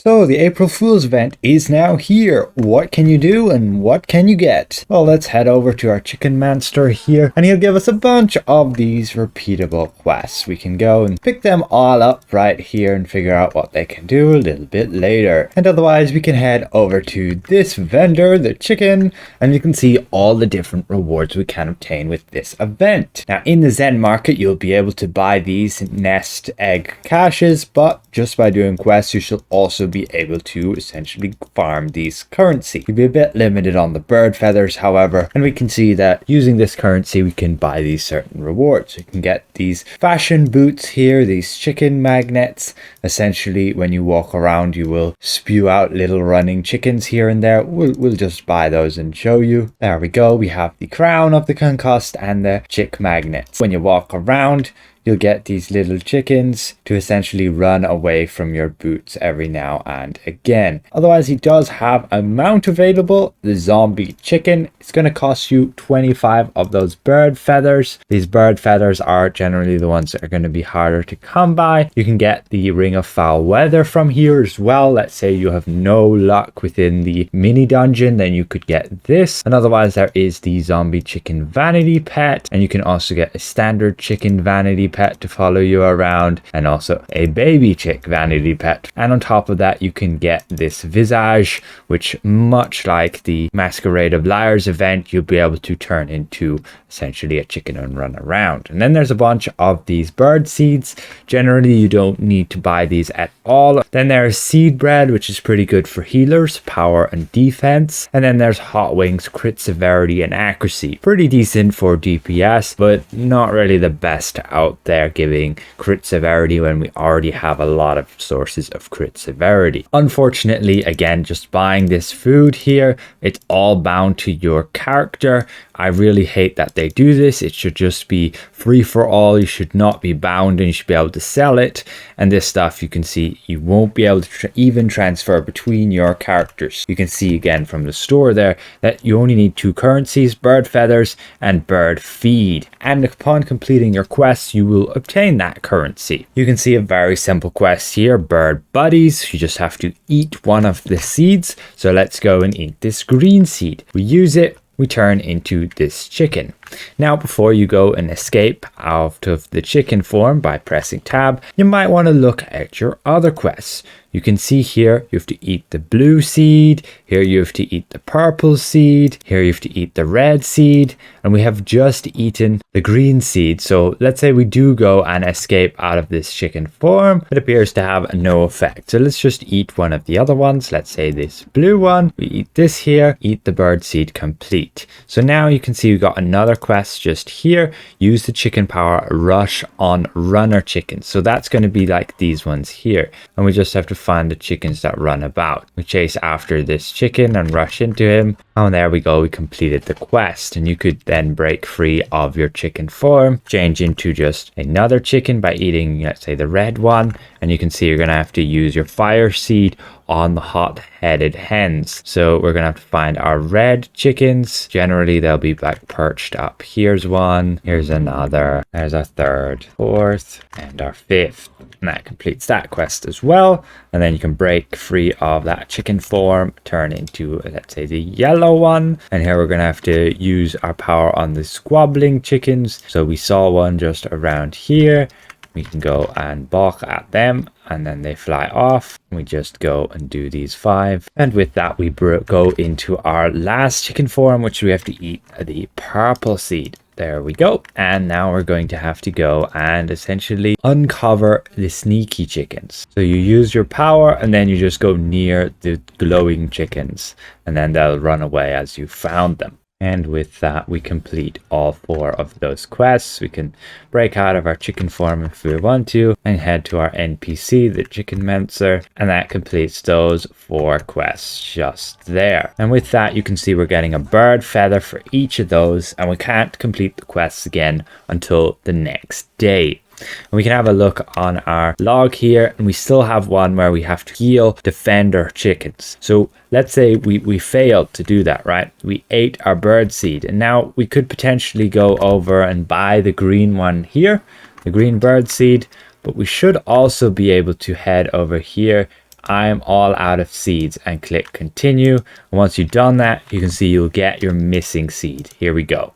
So the April Fools event is now here. What can you do and what can you get? Well, let's head over to our chicken monster here and he'll give us a bunch of these repeatable quests. We can go and pick them all up right here and figure out what they can do a little bit later. And otherwise we can head over to this vendor, the chicken, and you can see all the different rewards we can obtain with this event. Now in the Zen market you'll be able to buy these nest egg caches, but just by doing quests you should also be able to essentially farm these currency. You'll be a bit limited on the bird feathers, however, and we can see that using this currency we can buy these certain rewards. You can get these fashion boots here, these chicken magnets. Essentially when you walk around you will spew out little running chickens here and there. We'll just buy those and show you. There we go. We have the crown of the concussed and the chick magnets. When you walk around you'll get these little chickens to essentially run away from your boots every now and again. Otherwise, he does have a mount available, the zombie chicken. It's going to cost you 25 of those bird feathers. These bird feathers are generally the ones that are going to be harder to come by. You can get the ring of foul weather from here as well. Let's say you have no luck within the mini dungeon, then you could get this. And otherwise, there is the zombie chicken vanity pet, and you can also get a standard chicken vanity pet to follow you around, and also a baby chick vanity pet. And on top of that you can get this visage, which much like the Masquerade of Liars event, you'll be able to turn into essentially a chicken and run around. And then there's a bunch of these bird seeds. Generally you don't need to buy these at all. Then there's seed bread, which is pretty good for healers, power and defense. And then there's hot wings, crit severity and accuracy, pretty decent for DPS, but not really the best out there giving crit severity when we already have a lot of sources of crit severity. Unfortunately, again, just buying this food here, it's all bound to your character. I really hate that they do this. It should just be free for all. You should not be bound and you should be able to sell it. And this stuff you can see you won't be able to even transfer between your characters. You can see again from the store there that you only need 2 currencies, bird feathers and bird feed. And upon completing your quests you will obtain that currency. You can see a very simple quest here, bird buddies. You just have to eat one of the seeds. So let's go and eat this green seed. We use it, we turn into this chicken. Now before you go and escape out of the chicken form by pressing tab, you might want to look at your other quests. You can see here you have to eat the blue seed, here you have to eat the purple seed, here you have to eat the red seed, and we have just eaten the green seed. So let's say we do go and escape out of this chicken form, it appears to have no effect. So let's just eat one of the other ones. Let's say this blue one, we eat this here, eat the bird seed complete. So now you can see we got another quest just here. Use the chicken power, rush on runner chickens. So that's going to be like these ones here, and we just have to find the chickens that run about. We chase after this chicken and rush into him. Oh, and there we go, we completed the quest. And you could then break free of your chicken form, change into just another chicken by eating, let's say, the red one. And you can see you're going to have to use your fire seed on the hot-headed hens. So we're gonna have to find our red chickens. Generally they'll be like perched up. Here's one, here's another, there's our third, fourth, and our fifth. And that completes that quest as well. And then you can break free of that chicken form, turn into, let's say, the yellow one. And here we're gonna have to use our power on the squabbling chickens. So we saw one just around here. We can go and balk at them and then they fly off. We just go and do these 5. And with that, we go into our last chicken form, which we have to eat the purple seed. There we go. And now we're going to have to go and essentially uncover the sneaky chickens. So you use your power and then you just go near the glowing chickens and then they'll run away as you found them. And with that, we complete all 4 of those quests. We can break out of our chicken form if we want to and head to our NPC, the chicken menser, and that completes those 4 quests just there. And with that, you can see we're getting a bird feather for each of those, and we can't complete the quests again until the next day. And we can have a look on our log here, and we still have one where we have to heal defender chickens. So let's say we failed to do that, right? We ate our bird seed, and now we could potentially go over and buy the green one here, the green bird seed, but we should also be able to head over here I'm all out of seeds, and click continue. And once you've done that, you can see you'll get your missing seed. Here we go.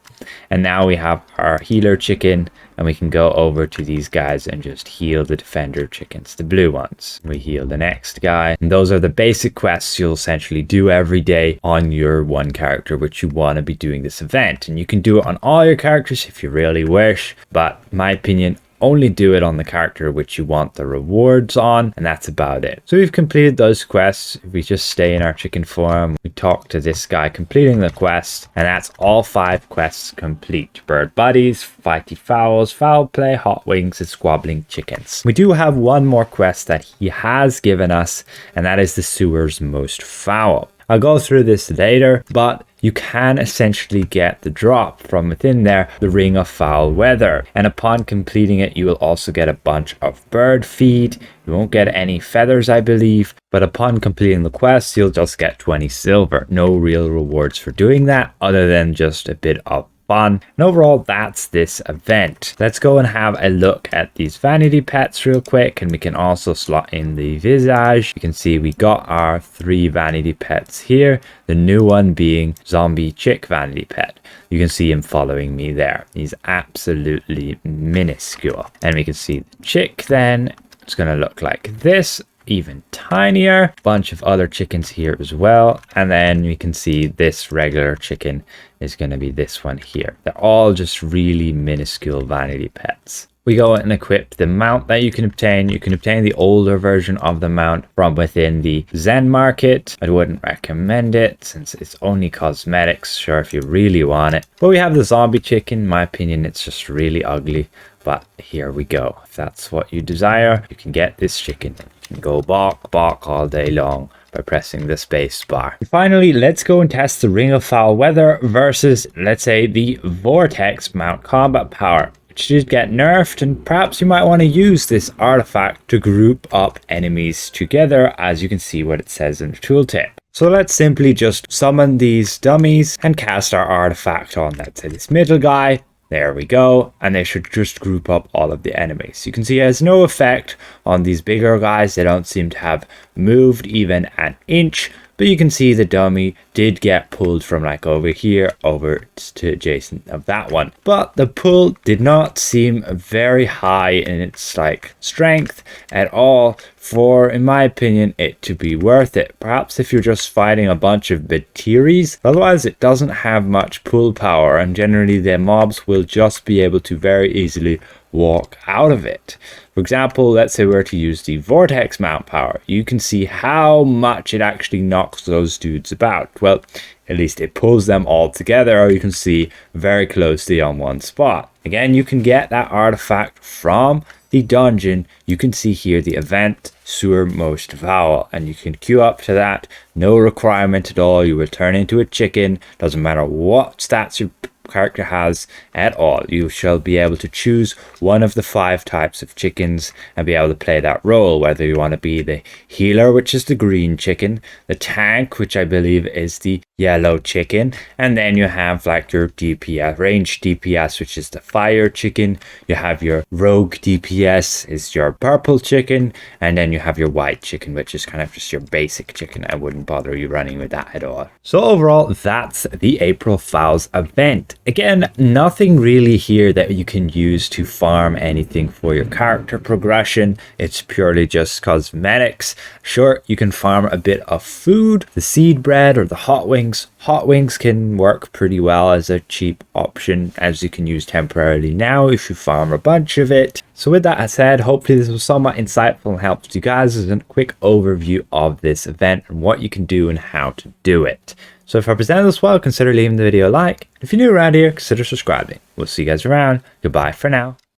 And now we have our healer chicken, and we can go over to these guys and just heal the defender chickens, the blue ones. We heal the next guy. And those are the basic quests you'll essentially do every day on your one character which you want to be doing this event. And you can do it on all your characters if you really wish, but in my opinion, only do it on the character which you want the rewards on, and that's about it. So we've completed those quests. If we just stay in our chicken form, we talk to this guy completing the quest, and that's all 5 quests complete. Bird buddies, fighty fowls, foul play, hot wings, and squabbling chickens. We do have one more quest that he has given us, and that is the sewer's most foul. I'll go through this later, but you can essentially get the drop from within there, the Ring of Foul Weather. And upon completing it, you will also get a bunch of bird feed. You won't get any feathers, I believe, but upon completing the quest, you'll just get 20 silver. No real rewards for doing that, other than just a bit of fun. And overall, that's this event. Let's go and have a look at these vanity pets real quick, and we can also slot in the visage. You can see we got our 3 vanity pets here, the new one being zombie chick vanity pet. You can see him following me there. He's absolutely minuscule. And we can see the chick then. It's going to look like this, even tinier. Bunch of other chickens here as well, and then we can see this regular chicken is going to be this one here. They're all just really minuscule vanity pets. We go and equip the mount that you can obtain. You can obtain the older version of the mount from within the Zen market. I wouldn't recommend it since it's only cosmetics. Sure, if you really want it. But we have the zombie chicken. In my opinion, it's just really ugly. But here we go. If that's what you desire, you can get this chicken. You can go bark all day long by pressing the space bar. And finally, let's go and test the Ring of Foul Weather versus, let's say, the Vortex mount combat power, which did get nerfed, and perhaps you might want to use this artifact to group up enemies together, as you can see what it says in the tooltip. So let's simply just summon these dummies and cast our artifact on, let's say, this middle guy. There we go, and they should just group up all of the enemies. You can see it has no effect on these bigger guys. They don't seem to have moved even an inch, but you can see the dummy did get pulled from like over here over to adjacent of that one. But the pull did not seem very high in its like strength at all for, in my opinion, it to be worth it. Perhaps if you're just fighting a bunch of Bateries, otherwise it doesn't have much pull power, and generally the mobs will just be able to very easily walk out of it. For example, let's say we were to use the Vortex mount power. You can see how much it actually knocks those dudes about. Well, at least it pulls them all together, or you can see very closely on one spot. Again, you can get that artifact from the dungeon. You can see here the event Sewer Most Foul, and you can queue up to that. No requirement at all. You will turn into a chicken. Doesn't matter what stats your character has at all. You shall be able to choose one of the 5 types of chickens and be able to play that role, whether you want to be the healer, which is the green chicken, the tank, which I believe is the yellow chicken, and then you have like your DPS, range DPS, which is the fire chicken. You have your rogue DPS is your purple chicken, and then you have your white chicken, which is kind of just your basic chicken. I wouldn't bother you running with that at all. So overall, that's the April Fowls event. Again, nothing really here that you can use to farm anything for your character progression. It's purely just cosmetics. Sure, you can farm a bit of food, the seed bread or the hot wings. Hot wings can work pretty well as a cheap option, as you can use temporarily now if you farm a bunch of it. So with that said, hopefully this was somewhat insightful and helps you guys as a quick overview of this event and what you can do and how to do it. So if I presented this well, consider leaving the video a like. If you're new around here, consider subscribing. We'll see you guys around. Goodbye for now.